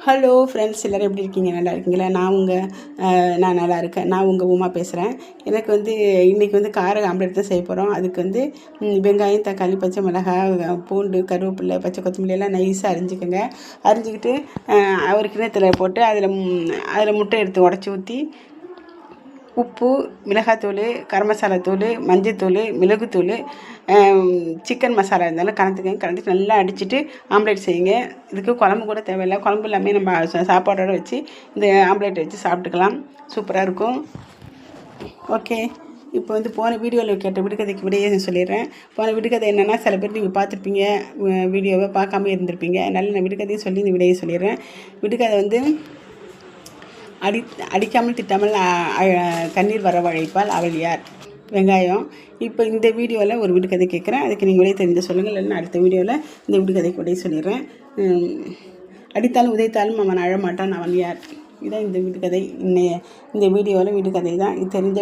Hello friends, எல்லோரும் எப்படி இருக்கீங்க? நல்லா இருக்கீங்களா? நான் நல்லா இருக்கேன். நான் உங்கள் உமா பேசுகிறேன். எனக்கு இன்றைக்கி கார ஆம்லெட் தான் செய்ய போகிறோம். அதுக்கு வெங்காயம், தக்காளி, பச்சை மிளகாய், பூண்டு, கருவேப்பிலை, பச்சை கொத்தமல்லி எல்லாம் நைஸாக அரிஞ்சிக்கோங்க. அரிஞ்சிக்கிட்டு ஒரு கிண்ணத்தில் போட்டு அதில் முட்டை எடுத்து உடச்சி ஊற்றி உப்பு, மிளகாத்தூள், கரம் மசாலா தூள், மஞ்சத்தூள், மிளகுத்தூள், சிக்கன் மசாலா இருந்தாலும் கலந்துட்டு நல்லா அடிச்சுட்டு ஆம்லேட் செய்யுங்க. இதுக்கு குழம்பு கூட தேவையில்லை. குழம்பு எல்லாமே நம்ம சாப்பாடோடு வச்சு இந்த ஆம்லேட் வச்சு சாப்பிட்டுக்கலாம். சூப்பராக இருக்கும். ஓகே, இப்போ போன வீடியோவில் கேட்ட விடுகதைக்கு விடையே சொல்லிடுறேன். போன விடுகதை என்னென்னா, சில பேர் நீங்கள் பார்த்துருப்பீங்க, வீடியோவை பார்க்காம இருந்திருப்பீங்க. அதனால் நான் விடுகதையை சொல்லி இந்த விடையை சொல்லிடுறேன். விடுகதை அடிக்காமல் திட்டாமல் கண்ணீர் வரவழைப்பால் அவள் யார்? வெங்காயம். இப்போ இந்த வீடியோவில் ஒரு விடுகதை கேட்குறேன். அதுக்கு நீங்கள் விடை தெரிஞ்ச சொல்லுங்கள். இல்லைன்னா அடுத்த வீடியோவில் இந்த விடுகதைக்கு விடை சொல்லிடுறேன். அடித்தாலும் உதைத்தாலும் அவன் அழமாட்டான், அவன் யார்? இதான் இந்த விடுகதை. இந்த வீடியோவில் விடுகதை தான். இது தெரிஞ்ச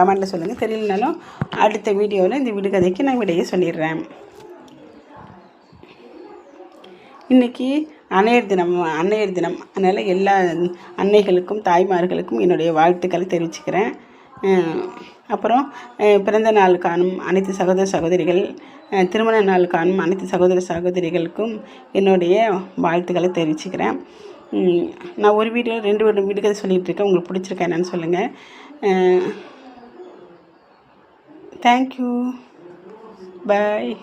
கமெண்டில் சொல்லுங்கள். தெரியலனாலும் அடுத்த வீடியோவில் இந்த விடுகதைக்கு நான் விடையை சொல்லிடுறேன். இன்றைக்கி அன்னையர் தினம். அதனால் எல்லா அன்னைகளுக்கும் தாய்மார்களுக்கும் என்னுடைய வாழ்த்துக்களை தெரிவிச்சுக்கிறேன். அப்புறம் பிறந்த நாள் காணும் அனைத்து சகோதர சகோதரிகள், திருமண நாள் காணும் அனைத்து சகோதர சகோதரிகளுக்கும் என்னுடைய வாழ்த்துக்களை தெரிவிச்சுக்கிறேன். நான் ஒரு வீடியோ 2 விடுகதை சொல்லிகிட்ருக்கேன். உங்களுக்கு பிடிச்சிருக்கேன் என்னன்னு சொல்லுங்கள். தேங்க்யூ. பாய்.